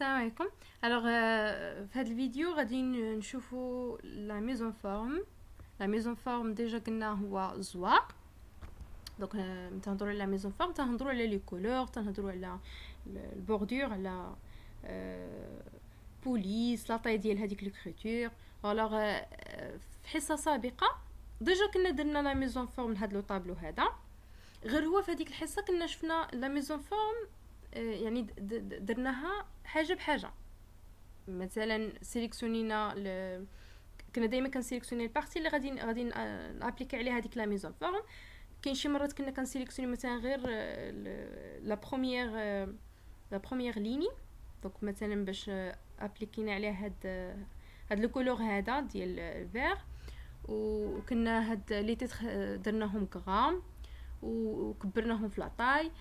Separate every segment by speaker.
Speaker 1: السلام عليكم. الوغ في هذا الفيديو غادي نشوفوا لا ميزون فورم. لا ميزون فورم ديجا قلنا هو زواق. دونك تنهضروا على لا ميزون فورم، تنهضروا على لي كولور، تنهضروا على البوردور، على بوليس لا طاي ديال هذيك ليكريتور. الوغ في حصه سابقه ديجا كنا درنا لا ميزون فورم لهذا لو طابلو هذا، غير هو في هذيك الحصه كنا شفنا لا ميزون فورم يعني درناها حاجه بحاجه. مثلا سيليكسيونينا كنا دائما كنسيليكسيوني البارتي اللي غادي نابليكي عليها هذيك لا ميزون فورم. كاين شي مرات كنا كنسيليكسيوني مثلا غير لا بروميير ليني، دونك مثلا باش ابليكينا عليها هاد لو كولور هذا ديال الفير، وكنا هاد لي تيتر درناهم غرام وكبرناهم في لاطاي.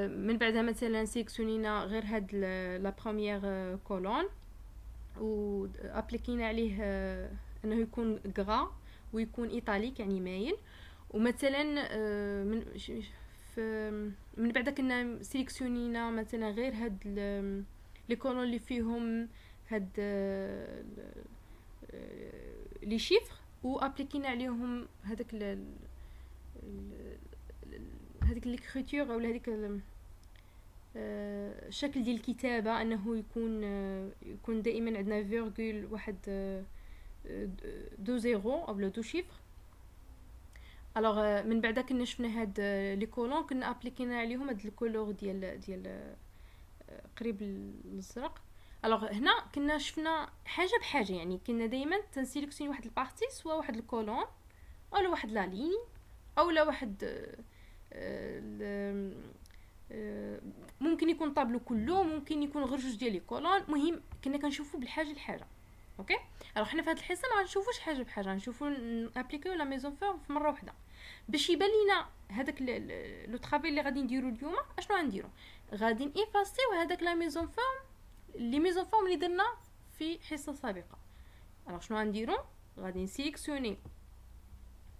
Speaker 1: من بعدها مثلا سيليكسيونينا غير هاد لا بروميير كولون و ابليكينا عليه انه يكون غرا ويكون ايطاليك يعني مايل. ومثلا من بعد كنا سيليكسيونينا مثلا غير هاد لي كولون اللي فيهم هاد لي شيفر وابليكينا عليهم هذاك هذيك ليكريتور او هذيك الشكل ديال الكتابه، انه يكون دائما عندنا فيرغول واحد دو زيرو او دو شيفر. الوغ من بعد كنا شفنا هاد لي كولون كنا ابليكينا عليهم هاد الكولور ديال قريب الازرق. الوغ هنا كنا شفنا حاجه بحاجه، يعني كنا دائما تنسيليكسيوني واحد البارتي، سواء واحد الكولون او واحد لا ليني او لا واحد ممكن يكون طابلو كله، ممكن يكون غير جوج ديال لي كولون. مهم كنا كنشوفوا بالحاجه لحاجه. اوكي، الوغ حنا في هذه الحصه ما غنشوفوش حاجه بحاجه، نشوفوا نابليكيو لا ميزون فورم في مره واحده باش يبان لينا هذاك لو طرافاي اللي غادي نديرو اليوم. اشنو غنديرو؟ غادي نيفاسيو هذاك لا ميزون فورم، لي ميزون فورم اللي درنا في حصه سابقه. الوغ شنو غنديرو؟ غادي نسيليكسيوني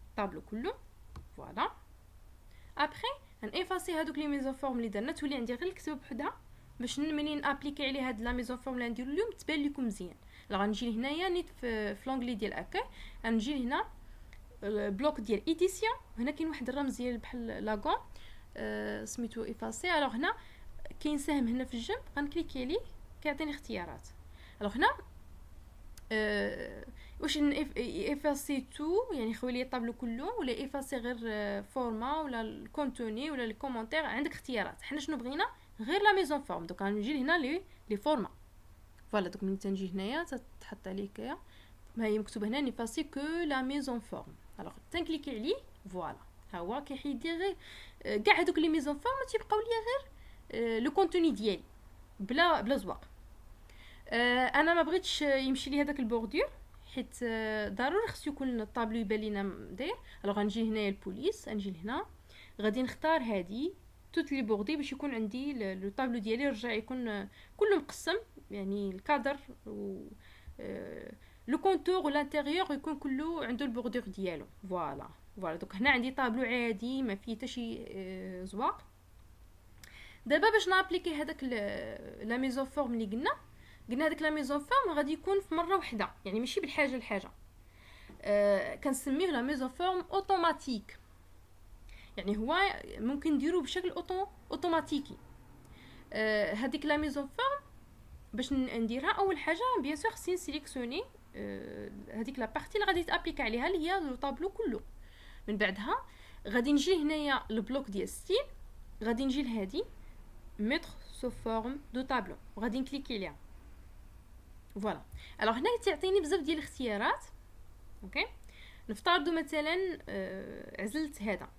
Speaker 1: الطابلو كله، فوالا. ابري نيفاسي هذوك لي ميزون فورم اللي درنا، تولي عندي غير الكتابه بوحدها باش ملي نابليكي عليه هاد لا ميزون فورم اللي نديرو اليوم تبان لكم مزيان. لا غنجي هنايا نيت في لونغلي ديال اكاي، غنجي هنا البلوك ديال ايديسيون، هنا كاين واحد الرمز ديال بحال لاغون سميتو ايفاسي. الوغ هنا كاين سهم هنا في الجنب، غنكليكي عليه كيعطيني اختيارات. الوغ هنا واش ايفاسي تو يعني خوي لي الطابلو كله، ولا ايفاسي غير فورما ولا الكونتوني ولا لي كومونتير. عندك اختيارات. حنا شنو بغينا؟ غير لا ميزون فورم. دوك غنجي هنا لي فورما، فوالا. دوك ملي تنجي هنايا تحط عليه كيا ما هي مكتوبه هنا نيفاسي كو لا ميزون فورم. الوغ تنكليكي عليه، فوالا، ها هو كيحيد لي غير كاع هذوك لي ميزون فورم، تيبقاو ليا غير لو كونتوني ديالي بلا زواق. انا ما بغيتش يمشي لي هذاك البوردور، حيت ضروري خصو يكون الطابلو يبان لينا داير. الوغ غنجي هنايا البوليس، غنجي لهنا غادي نختار هذه توت لي بوردي باش يكون عندي لو طابلو ديالي يرجع يكون كله مقسم، يعني الكادر و لو كونتور والانتيريور يكون كله عنده البوردور ديالو، فوالا. دوك هنا عندي طابلو عادي ما فيه حتى شي زواق. دابا باش نابليكي هذاك لا ميزون فورم اللي قلنا هذاك لا ميزون فورم غادي يكون في مره واحده، يعني ماشي بالحاجه لحاجه. كنسميه لا ميزون فورم اوتوماتيك، يعني هو ممكن نديرو بشكل اوتوماتيكي. هذيك لا ميزون فورم باش نديرها اول حاجه بيان سور خصني نسيليكسيوني هذيك لا بارتي اللي غادي تابليك عليها اللي هي لو طابلو كله. من بعدها غادي نجي هنايا البلوك ديال ستيل، غادي نجي لهادي ميتر سو فورم دو طابلو وغادي نكليكي عليها، فوالا. الوغ هنا تعطيني بزاف ديال الاختيارات. اوكي، نفترضوا مثلا عزلت هذا.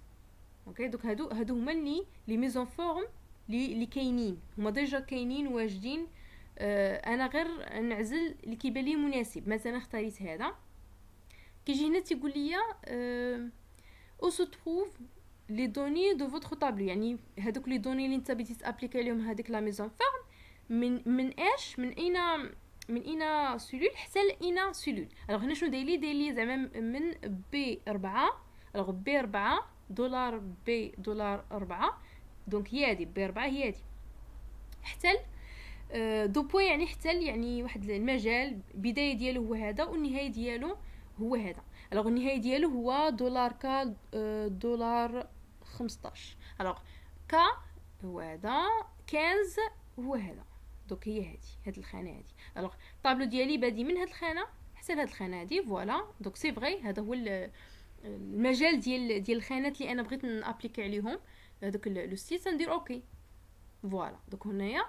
Speaker 1: اوكي، دوك هادو هما لي ميزون فورم اللي كاينين، هما ديجا كاينين واجدين. انا غير نعزل اللي كيبان لي مناسب. مثلا اختاريت هذا، كيجي هنا تيقول لي او سو تروف لي دوني دو فوتر طابلو، يعني هذوك لي دوني اللي انت بغيتي تابليكي عليهم هذيك لا ميزون فورم من ايش، من اين سيلول حتى لاين سيلول. الوغ هنا شنو داير لي زعما من بي 4. الوغ بي 4 دولار بي دولار 4، دونك هي هادي بي 4 هي هادي حتى دو بوي يعني حتى يعني واحد المجال بدايه ديالو هو هذا والنهايه ديالو هو هذا. الوغ النهايه ديالو هو دولار كا دولار 15. الوغ كا هو هذا 15 هو هذا. دونك هي هاد الخانه هادي. الوغ الطابلو ديالي بادي من هاد الخانه حتى لهاد الخانه هادي فوالا. دونك سي فغي هذا هو المجال ديال الخانات اللي انا بغيت نابليكي عليهم هذاك لو ستيل. سندير اوكي فوالا. دونك هنايا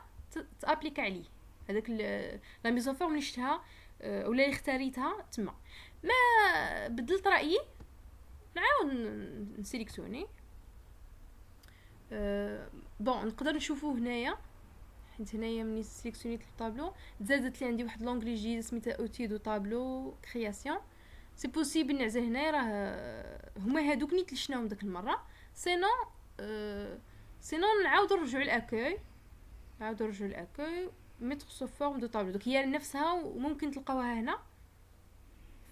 Speaker 1: تابليكا عليه هذاك لا ميزوفورم اللي شفتها ولا اللي اختاريتها تما. ما بدلت رايي نعاود نسيليكسيوني. بون نقدر نشوفو هنايا حيت هنايا ملي سيليكسيونيت الطابلو زادت لي عندي واحد لونغلي جديد سميتها اوتي دو طابلو كرياسيون. سي بوسيبل نعزل هنايا راه هما هادوك نيت لشناهم داك المره. سينون نعاودو نرجعو لاكوي ميتر سو فورم دو طابلو. دوك هي نفسها وممكن تلقاوها هنا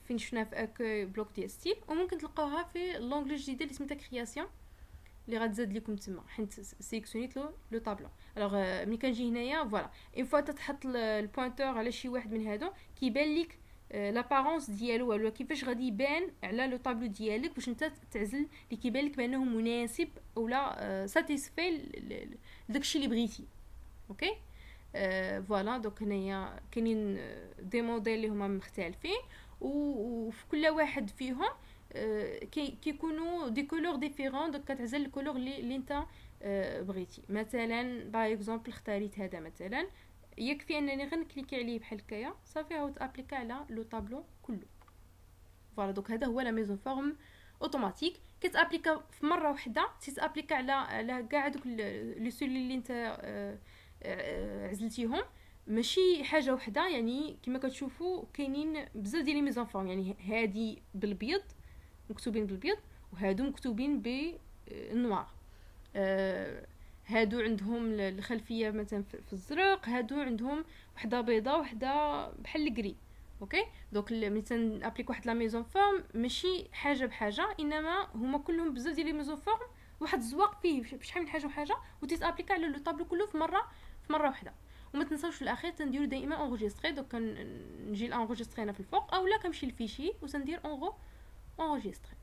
Speaker 1: فين شفنا في اكوي بلوك ديال ستيل وممكن تلقاوها في لونغلي الجديده اللي سميتها كرياسيون اللي غتزاد لكم تما حيت سيليكسيونيت لو طابلو. الوغ ملي كنجي هنايا فوالا اون فوا تحط البوينتور على شي واحد من هادو كيبان لك لابارونس ديالو ولا كيفاش غادي يبان على لو طابلو ديالك باش انت تعزل اللي كيبان لك بانه مناسب اولا ساتيسفاي داكشي اللي بغيتي. اوكي فوالا. دونك هنايا كاينين دي موديل اللي هما مختلفين وفي كل واحد فيهم كيكونوا دي كولور ديفيرون. دونك كتعزل الكولور اللي انت بغيتي. مثلا باغ اكزومبل اختاريت هذا مثلا يكفي انني غير نكليكي عليه بحال هكايا صافي هو تابليكا على لو طابلو كله. فوالا. دونك هذا هو لا ميزون فورم اوتوماتيك كتابليكا في مره واحده تابليكا على كاع دوك لي سولي اللي انت عزلتيهم. ماشي حاجه وحده يعني كما كتشوفوا كاينين بزاف ديال لي ميزون فورم. يعني هادي بالبيض مكتوبين بالبيض وهادو مكتوبين بالنوار. هادو عندهم الخلفيه مثلا في الزرق هادو عندهم وحده بيضه وحده بحال الكري. اوكي دونك ملي تنابليك واحد لا ميزون فورم ماشي حاجه بحاجه انما هما كلهم بزاف ديال لي ميزون فورم واحد الزواق فيه بشحال من حاجه وحاجه وتيتابليكا على لو طابلو كله في مره واحده. وما تنساوش في الاخير تنديروا دائما اونغيستري. دونك كنجي انغيستري هنا في الفوق اولا كنمشي للفيشي وتندير اونغيستري.